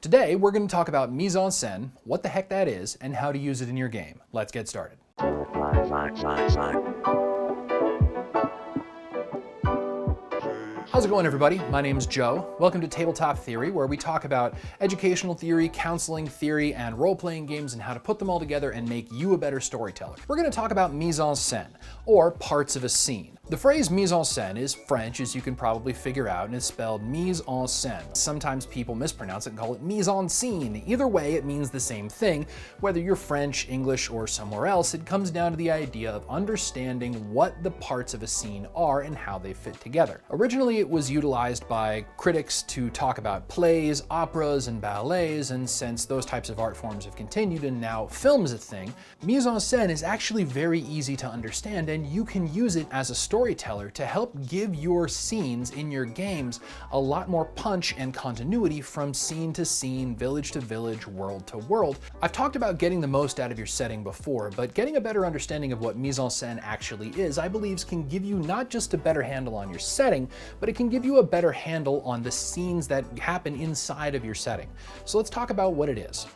Today, we're going to talk about mise en scène, what the heck that is, and how to use it in your game. Let's get started. How's it going, everybody? My name's Joe. Welcome to Tabletop Theory, where we talk about educational theory, counseling theory, and role-playing games and how to put them all together and make you a better storyteller. We're going to talk about mise en scène, or parts of a scene. The phrase mise en scène is French, as you can probably figure out, and is spelled mise en scène. Sometimes people mispronounce it and call it mise en scene. Either way, it means the same thing. Whether you're French, English, or somewhere else, it comes down to the idea of understanding what the parts of a scene are and how they fit together. Originally, it was utilized by critics to talk about plays, operas, and ballets, and since those types of art forms have continued and now film is a thing, mise en scène is actually very easy to understand, and you can use it as a storyteller to help give your scenes in your games a lot more punch and continuity from scene to scene, village to village, world to world. I've talked about getting the most out of your setting before, but getting a better understanding of what mise en scène actually is, I believe, can give you not just a better handle on your setting, but it can give you a better handle on the scenes that happen inside of your setting. So let's talk about what it is.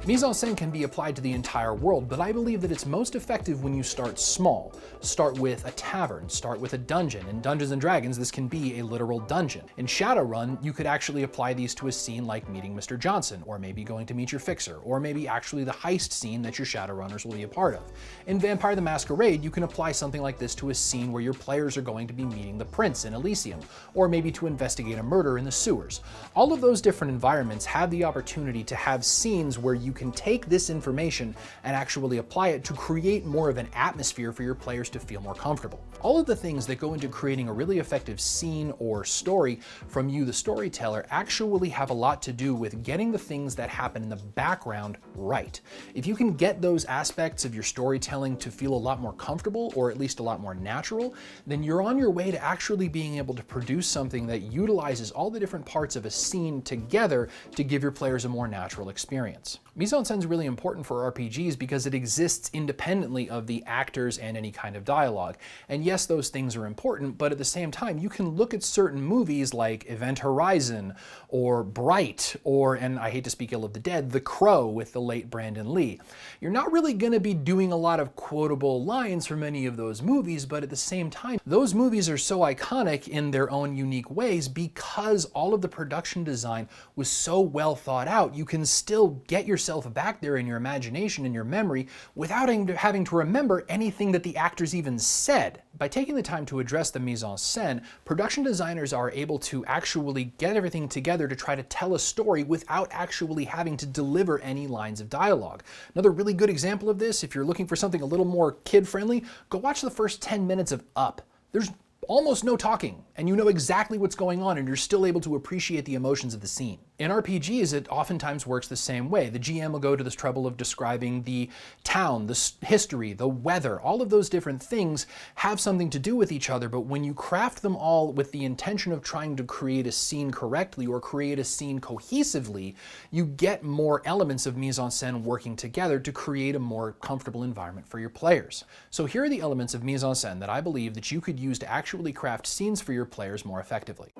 Mise en scène can be applied to the entire world, but I believe that it's most effective when you start small. Start with a tavern, start with a dungeon. In Dungeons & Dragons, this can be a literal dungeon. In Shadowrun, you could actually apply these to a scene like meeting Mr. Johnson, or maybe going to meet your fixer, or maybe actually the heist scene that your Shadowrunners will be a part of. In Vampire the Masquerade, you can apply something like this to a scene where your players are going to be meeting the prince in Elysium, or maybe to investigate a murder in the sewers. All of those different environments have the opportunity to have scenes where you can take this information and actually apply it to create more of an atmosphere for your players to feel more comfortable. All of the things that go into creating a really effective scene or story from you, the storyteller, actually have a lot to do with getting the things that happen in the background right. If you can get those aspects of your storytelling to feel a lot more comfortable, or at least a lot more natural, then you're on your way to actually being able to produce something that utilizes all the different parts of a scene together to give your players a more natural experience. Mise en scène is really important for RPGs because it exists independently of the actors and any kind of dialogue. And yes, those things are important, but at the same time, you can look at certain movies like Event Horizon, or Bright, or, and I hate to speak ill of the dead, The Crow with the late Brandon Lee. You're not really going to be doing a lot of quotable lines from any of those movies, but at the same time, those movies are so iconic in their own unique ways because all of the production design was so well thought out. You can still get yourself back there in your imagination and your memory without having to remember anything that the actors even said. By taking the time to address the mise en scène, production designers are able to actually get everything together to try to tell a story without actually having to deliver any lines of dialogue. Another really good example of this, if you're looking for something a little more kid-friendly, go watch the first 10 minutes of Up. There's almost no talking, and you know exactly what's going on, and you're still able to appreciate the emotions of the scene. In RPGs, it oftentimes works the same way. The GM will go to this trouble of describing the town, the history, the weather. All of those different things have something to do with each other, but when you craft them all with the intention of trying to create a scene correctly or create a scene cohesively, you get more elements of mise en scène working together to create a more comfortable environment for your players. So here are the elements of mise en scène that I believe that you could use to actually craft scenes for your players more effectively.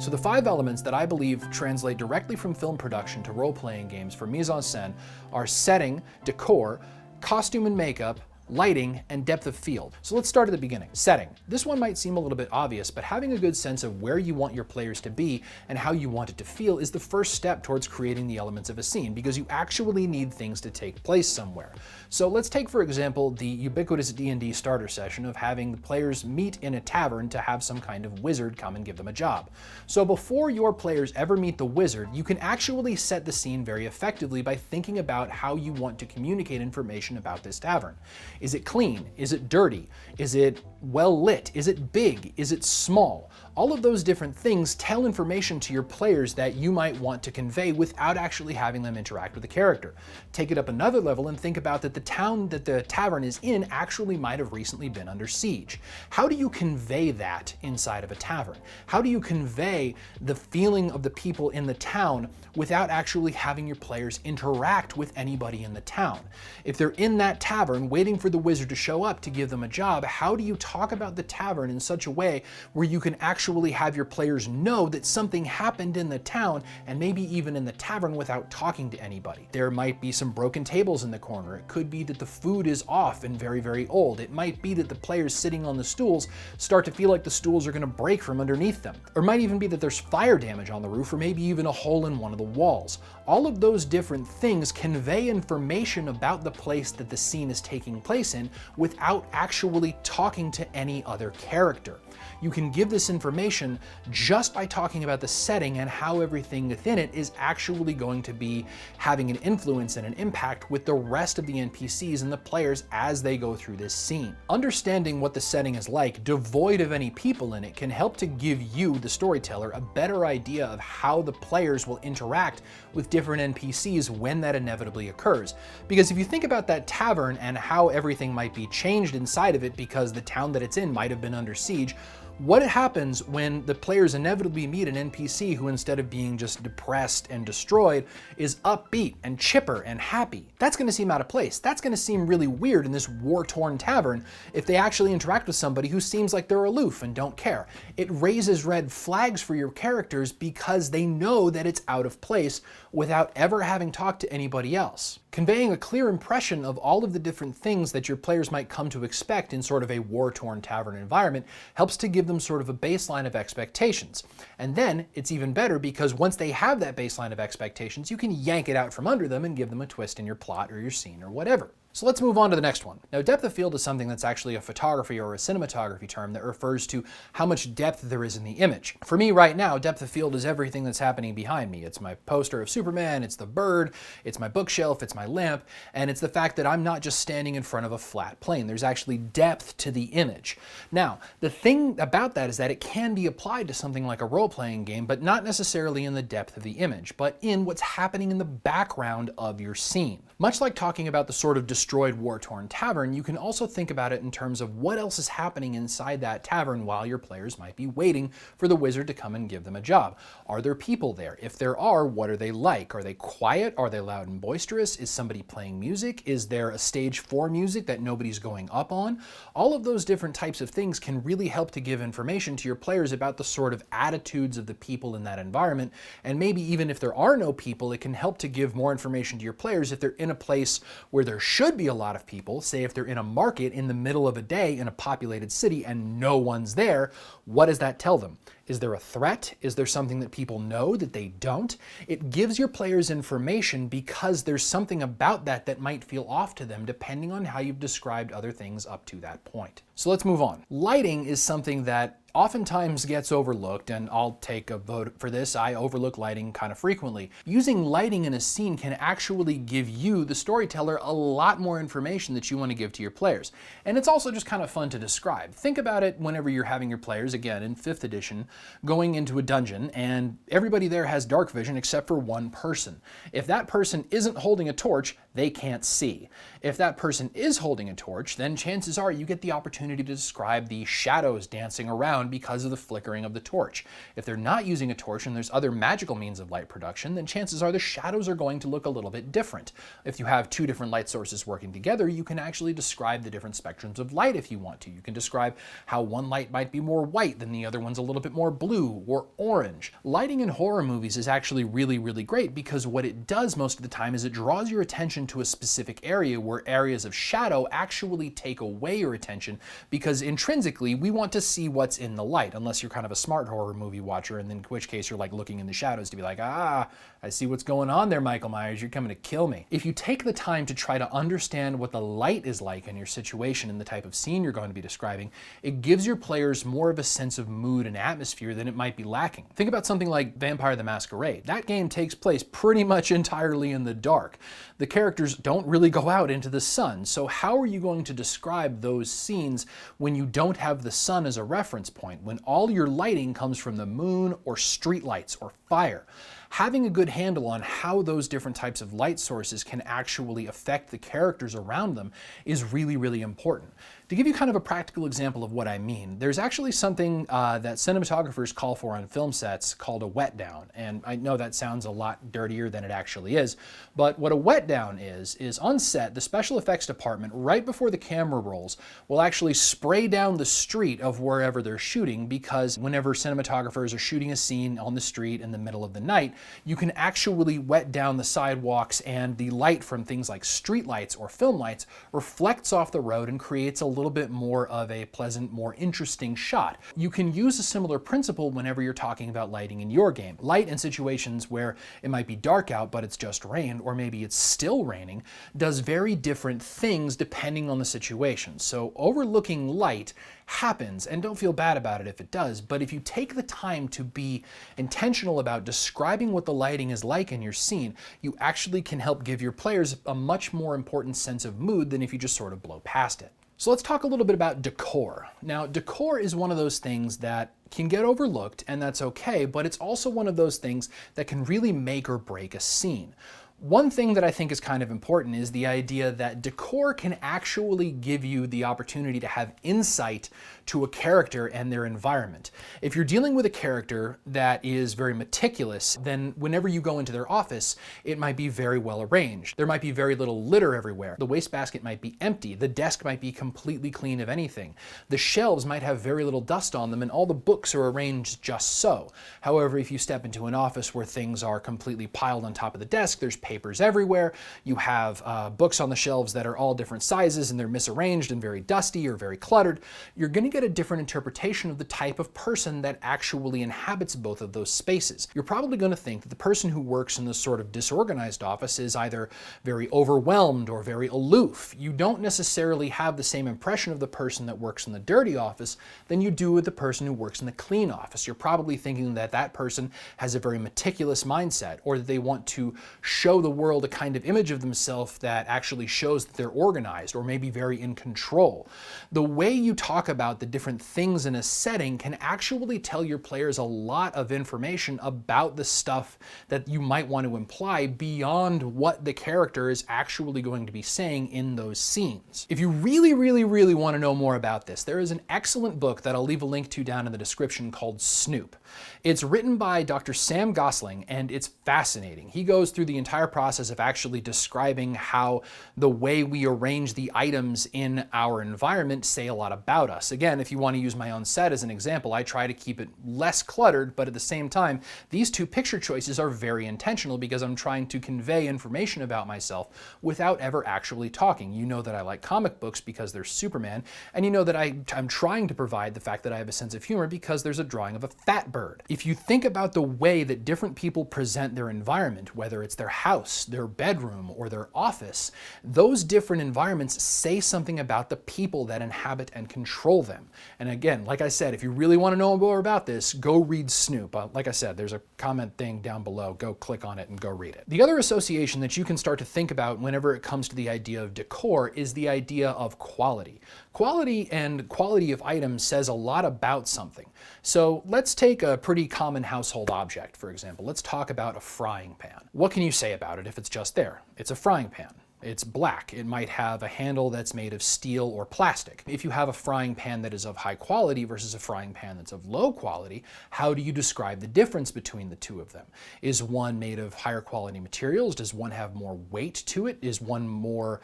So the 5 elements that I believe translate directly from film production to role-playing games for mise en scène are setting, decor, costume and makeup, lighting, and depth of field. So let's start at the beginning. Setting. This one might seem a little bit obvious, but having a good sense of where you want your players to be and how you want it to feel is the first step towards creating the elements of a scene, because you actually need things to take place somewhere. So let's take, for example, the ubiquitous D&D starter session of having the players meet in a tavern to have some kind of wizard come and give them a job. So before your players ever meet the wizard, you can actually set the scene very effectively by thinking about how you want to communicate information about this tavern. Is it clean? Is it dirty? Is it well lit? Is it big? Is it small? All of those different things tell information to your players that you might want to convey without actually having them interact with the character. Take it up another level and think about that the town that the tavern is in actually might have recently been under siege. How do you convey that inside of a tavern? How do you convey the feeling of the people in the town without actually having your players interact with anybody in the town? If they're in that tavern waiting for the wizard to show up to give them a job, how do you talk about the tavern in such a way where you can actually have your players know that something happened in the town and maybe even in the tavern without talking to anybody? There might be some broken tables in the corner. It could be that the food is off and very, very old. It might be that the players sitting on the stools start to feel like the stools are going to break from underneath them. Or it might even be that there's fire damage on the roof, or maybe even a hole in one of the walls. All of those different things convey information about the place that the scene is taking place in without actually talking to any other character. You can give this information just by talking about the setting and how everything within it is actually going to be having an influence and an impact with the rest of the NPCs and the players as they go through this scene. Understanding what the setting is like, devoid of any people in it, can help to give you, the storyteller, a better idea of how the players will interact with different NPCs when that inevitably occurs. Because if you think about that tavern and how everything might be changed inside of it because the town that it's in might have been under siege, what happens when the players inevitably meet an NPC who, instead of being just depressed and destroyed, is upbeat and chipper and happy? That's going to seem out of place. That's going to seem really weird in this war-torn tavern if they actually interact with somebody who seems like they're aloof and don't care. It raises red flags for your characters because they know that it's out of place without ever having talked to anybody else. Conveying a clear impression of all of the different things that your players might come to expect in sort of a war-torn tavern environment helps to give them sort of a baseline of expectations. And then it's even better because once they have that baseline of expectations, you can yank it out from under them and give them a twist in your plot or your scene or whatever. So let's move on to the next one. Now, depth of field is something that's actually a photography or a cinematography term that refers to how much depth there is in the image. For me right now, depth of field is everything that's happening behind me. It's my poster of Superman, it's the bird, it's my bookshelf, it's my lamp, and it's the fact that I'm not just standing in front of a flat plane. There's actually depth to the image. Now, the thing about that is that it can be applied to something like a role-playing game, but not necessarily in the depth of the image, but in what's happening in the background of your scene. Much like talking about the sort of destroyed, war-torn tavern, you can also think about it in terms of what else is happening inside that tavern while your players might be waiting for the wizard to come and give them a job. Are there people there? If there are, what are they like? Are they quiet? Are they loud and boisterous? Is somebody playing music? Is there a stage for music that nobody's going up on? All of those different types of things can really help to give information to your players about the sort of attitudes of the people in that environment, and maybe even if there are no people, it can help to give more information to your players if they're in a place where there should be a lot of people. Say if they're in a market in the middle of a day in a populated city and no one's there, what does that tell them? Is there a threat? Is there something that people know that they don't? It gives your players information because there's something about that that might feel off to them depending on how you've described other things up to that point. So let's move on. Lighting is something that oftentimes gets overlooked, and I'll take a vote for this. I overlook lighting kind of frequently. Using lighting in a scene can actually give you, the storyteller, a lot more information that you want to give to your players. And it's also just kind of fun to describe. Think about it whenever you're having your players, again in 5th edition, going into a dungeon and everybody there has dark vision except for one person. If that person isn't holding a torch, they can't see. If that person is holding a torch, then chances are you get the opportunity to describe the shadows dancing around because of the flickering of the torch. If they're not using a torch and there's other magical means of light production, then chances are the shadows are going to look a little bit different. If you have 2 different light sources working together, you can actually describe the different spectrums of light if you want to. You can describe how one light might be more white than the other one's a little bit more blue or orange. Lighting in horror movies is actually really, really great because what it does most of the time is it draws your attention to a specific area where areas of shadow actually take away your attention, because intrinsically we want to see what's in the light, unless you're kind of a smart horror movie watcher, and in which case you're like looking in the shadows to be like, ah, I see what's going on there, Michael Myers, you're coming to kill me. If you take the time to try to understand what the light is like in your situation and the type of scene you're going to be describing, it gives your players more of a sense of mood and atmosphere atmosphere, then it might be lacking. Think about something like Vampire the Masquerade. That game takes place pretty much entirely in the dark. The characters don't really go out into the sun, so how are you going to describe those scenes when you don't have the sun as a reference point, when all your lighting comes from the moon or streetlights or fire? Having a good handle on how those different types of light sources can actually affect the characters around them is really, really important. To give you kind of a practical example of what I mean, there's actually something that cinematographers call for on film sets called a wet down. And I know that sounds a lot dirtier than it actually is, but what a wet down is on set, the special effects department, right before the camera rolls, will actually spray down the street of wherever they're shooting, because whenever cinematographers are shooting a scene on the street in the middle of the night, you can actually wet down the sidewalks, and the light from things like street lights or film lights reflects off the road and creates a little bit more of a pleasant, more interesting shot. You can use a similar principle whenever you're talking about lighting in your game. Light in situations where it might be dark out but it's just rained, or maybe it's still raining, does very different things depending on the situation. So overlooking light happens, and don't feel bad about it if it does, but if you take the time to be intentional about describing what the lighting is like in your scene, you actually can help give your players a much more important sense of mood than if you just sort of blow past it. So let's talk a little bit about decor. Now, decor is one of those things that can get overlooked, and that's okay, but it's also one of those things that can really make or break a scene. One thing that I think is kind of important is the idea that decor can actually give you the opportunity to have insight to a character and their environment. If you're dealing with a character that is very meticulous, then whenever you go into their office, it might be very well arranged. There might be very little litter everywhere. The wastebasket might be empty. The desk might be completely clean of anything. The shelves might have very little dust on them, and all the books are arranged just so. However, if you step into an office where things are completely piled on top of the desk, there's papers everywhere, you have books on the shelves that are all different sizes and they're misarranged and very dusty or very cluttered, you're going to get a different interpretation of the type of person that actually inhabits both of those spaces. You're probably going to think that the person who works in this sort of disorganized office is either very overwhelmed or very aloof. You don't necessarily have the same impression of the person that works in the dirty office than you do with the person who works in the clean office. You're probably thinking that that person has a very meticulous mindset, or that they want to show the world a kind of image of themselves that actually shows that they're organized or maybe very in control. The way you talk about the different things in a setting can actually tell your players a lot of information about the stuff that you might want to imply beyond what the character is actually going to be saying in those scenes. If you really want to know more about this, there is an excellent book that I'll leave a link to down in the description called Snoop. It's written by Dr. Sam Gosling, and it's fascinating. He goes through the entire process of actually describing how the way we arrange the items in our environment say a lot about us. Again, if you want to use my own set as an example, I try to keep it less cluttered, but at the same time, these two picture choices are very intentional because I'm trying to convey information about myself without ever actually talking. You know that I like comic books because there's Superman, and you know that I'm trying to provide the fact that I have a sense of humor because there's a drawing of a fat bird. If you think about the way that different people present their environment, whether it's their house, their bedroom, or their office, those different environments say something about the people that inhabit and control them. And again, like I said, if you really want to know more about this, go read Snoop. Like I said, there's a comment thing down below. Go click on it and go read it. The other association that you can start to think about whenever it comes to the idea of decor is the idea of quality. Quality and quality of items says a lot about something. So let's take a pretty common household object, for example. Let's talk about a frying pan. What can you say about it if it's just there? It's a frying pan. It's black. It might have a handle that's made of steel or plastic. If you have a frying pan that is of high quality versus a frying pan that's of low quality, how do you describe the difference between the two of them? Is one made of higher quality materials? Does one have more weight to it? Is one more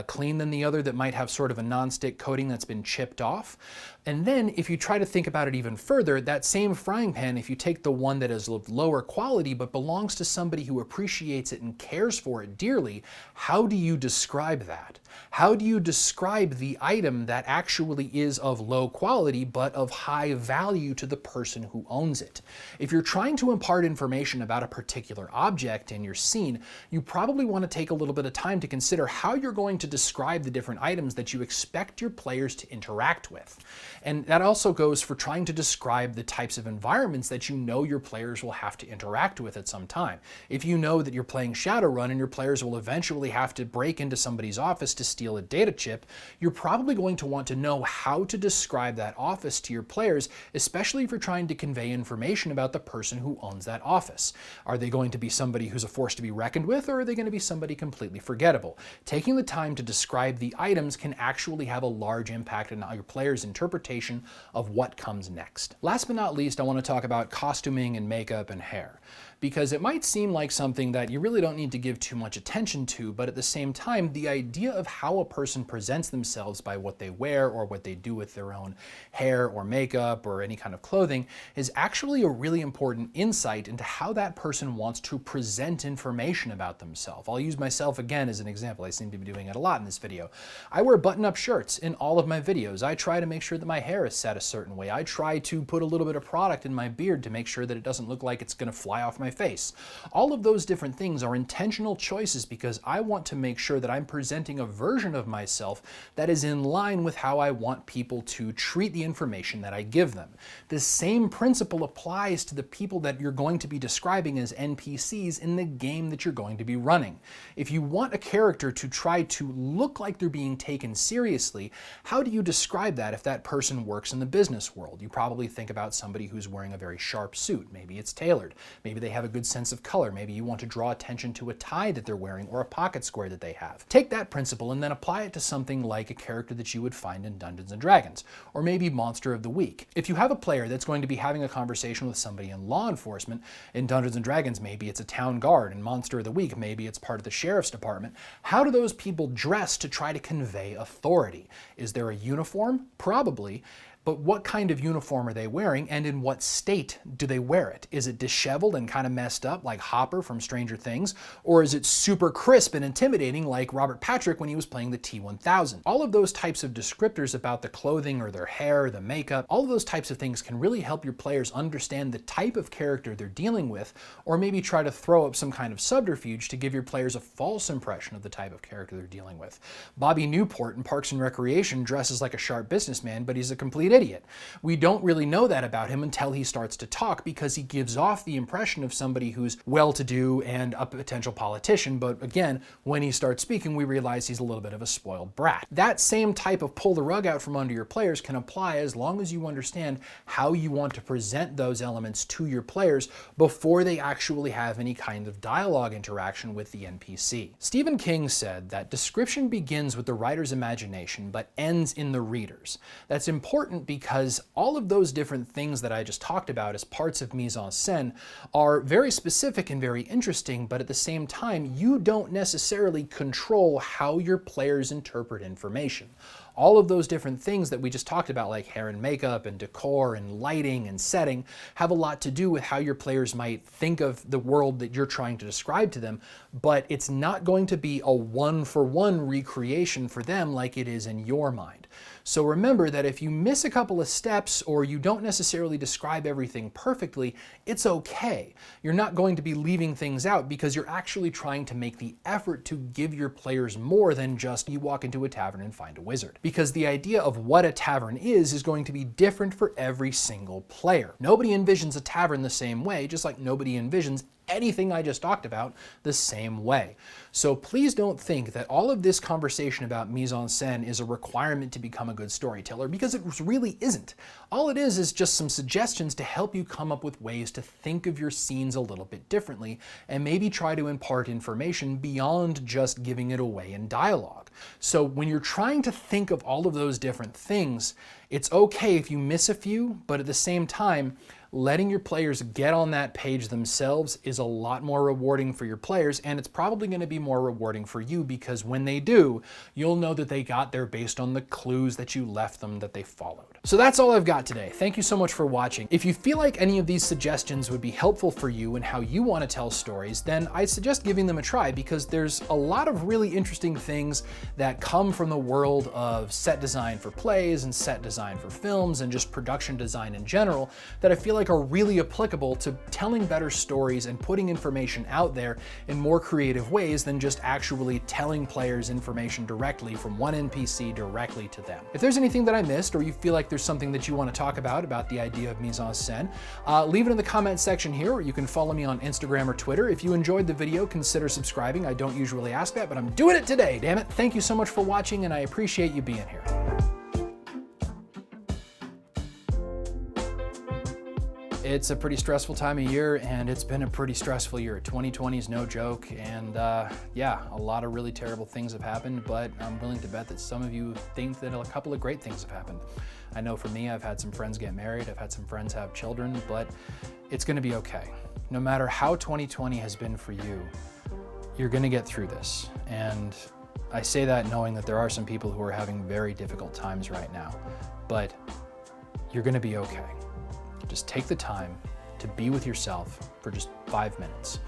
clean than the other that might have sort of a non-stick coating that's been chipped off? And then if you try to think about it even further, that same frying pan, if you take the one that is of lower quality but belongs to somebody who appreciates it and cares for it dearly, how do you you describe that? How do you describe the item that actually is of low quality but of high value to the person who owns it? If you're trying to impart information about a particular object in your scene, you probably want to take a little bit of time to consider how you're going to describe the different items that you expect your players to interact with. And that also goes for trying to describe the types of environments that you know your players will have to interact with at some time. If you know that you're playing Shadowrun and your players will eventually have to break into somebody's office to steal a data chip, you're probably going to want to know how to describe that office to your players, especially if you're trying to convey information about the person who owns that office. Are they going to be somebody who's a force to be reckoned with, or are they going to be somebody completely forgettable? Taking the time to describe the items can actually have a large impact on your players' interpretation of what comes next. Last but not least, I want to talk about costuming and makeup and hair, because it might seem like something that you really don't need to give too much attention to, but at the same time, the idea of how a person presents themselves by what they wear or what they do with their own hair or makeup or any kind of clothing is actually a really important insight into how that person wants to present information about themselves. I'll use myself again as an example. I seem to be doing it a lot in this video. I wear button-up shirts in all of my videos. I try to make sure that my hair is set a certain way. I try to put a little bit of product in my beard to make sure that it doesn't look like it's going to fly off my face. All of those different things are intentional choices because I want to make sure that I'm presenting a version of myself that is in line with how I want people to treat the information that I give them. The same principle applies to the people that you're going to be describing as NPCs in the game that you're going to be running. If you want a character to try to look like they're being taken seriously, how do you describe that if that person works in the business world? You probably think about somebody who's wearing a very sharp suit. Maybe it's tailored. Maybe they have a good sense of color. Maybe you want to draw attention to a tie that they're wearing or a pocket square that they have. Take that principle and then apply it to something like a character that you would find in Dungeons and Dragons, or maybe Monster of the Week. If you have a player that's going to be having a conversation with somebody in law enforcement, in Dungeons and Dragons maybe it's a town guard, in Monster of the Week maybe it's part of the sheriff's department, how do those people dress to try to convey authority? Is there a uniform? Probably. But what kind of uniform are they wearing, and in what state do they wear it? Is it disheveled and kind of messed up like Hopper from Stranger Things? Or is it super crisp and intimidating like Robert Patrick when he was playing the T-1000? All of those types of descriptors about the clothing or their hair, the makeup, all of those types of things can really help your players understand the type of character they're dealing with, or maybe try to throw up some kind of subterfuge to give your players a false impression of the type of character they're dealing with. Bobby Newport in Parks and Recreation dresses like a sharp businessman, but he's a complete idiot. We don't really know that about him until he starts to talk, because he gives off the impression of somebody who's well-to-do and a potential politician, but again, when he starts speaking, we realize he's a little bit of a spoiled brat. That same type of pull the rug out from under your players can apply as long as you understand how you want to present those elements to your players before they actually have any kind of dialogue interaction with the NPC. Stephen King said that description begins with the writer's imagination but ends in the reader's. That's important because all of those different things that I just talked about as parts of mise en scène are very specific and very interesting, but at the same time, you don't necessarily control how your players interpret information. All of those different things that we just talked about, like hair and makeup and decor and lighting and setting, have a lot to do with how your players might think of the world that you're trying to describe to them, but it's not going to be a one-for-one recreation for them like it is in your mind. So remember that if you miss a couple of steps or you don't necessarily describe everything perfectly, it's okay. You're not going to be leaving things out because you're actually trying to make the effort to give your players more than just you walk into a tavern and find a wizard. Because the idea of what a tavern is going to be different for every single player. Nobody envisions a tavern the same way, just like nobody envisions anything I just talked about the same way. So please don't think that all of this conversation about mise en scène is a requirement to become a good storyteller, because it really isn't. All it is just some suggestions to help you come up with ways to think of your scenes a little bit differently and maybe try to impart information beyond just giving it away in dialogue. So when you're trying to think of all of those different things, it's okay if you miss a few, but at the same time, letting your players get on that page themselves is a lot more rewarding for your players, and it's probably going to be more rewarding for you because when they do, you'll know that they got there based on the clues that you left them that they followed. So that's all I've got today. Thank you so much for watching. If you feel like any of these suggestions would be helpful for you and how you want to tell stories, then I'd suggest giving them a try because there's a lot of really interesting things that come from the world of set design for plays and set design for films and just production design in general that I feel like are really applicable to telling better stories and putting information out there in more creative ways than just actually telling players information directly from one NPC directly to them. If there's anything that I missed or you feel like there's something that you want to talk about the idea of mise en scène, leave it in the comment section here, or you can follow me on Instagram or Twitter. If you enjoyed the video, consider subscribing. I don't usually ask that, but I'm doing it today, damn it. Thank you so much for watching, and I appreciate you being here. It's a pretty stressful time of year, and it's been a pretty stressful year. 2020 is no joke, and yeah, a lot of really terrible things have happened, but I'm willing to bet that some of you think that a couple of great things have happened. I know for me, I've had some friends get married, I've had some friends have children, but it's gonna be okay. No matter how 2020 has been for you, you're gonna get through this. And I say that knowing that there are some people who are having very difficult times right now, but you're gonna be okay. Just take the time to be with yourself for just 5 minutes.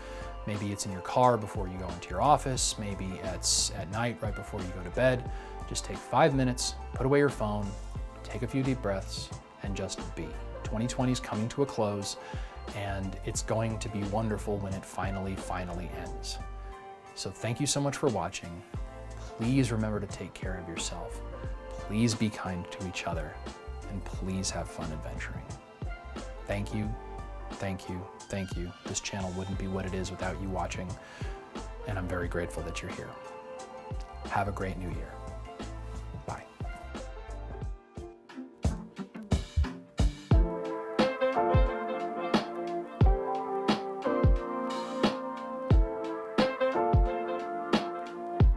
Maybe it's in your car before you go into your office, maybe it's at night right before you go to bed. Just take 5 minutes, put away your phone, take a few deep breaths, and just be. 2020 is coming to a close, and it's going to be wonderful when it finally ends. So thank you so much for watching. Please remember to take care of yourself. Please be kind to each other, and please have fun adventuring. Thank you, thank you, thank you. This channel wouldn't be what it is without you watching, and I'm very grateful that you're here. Have a great new year.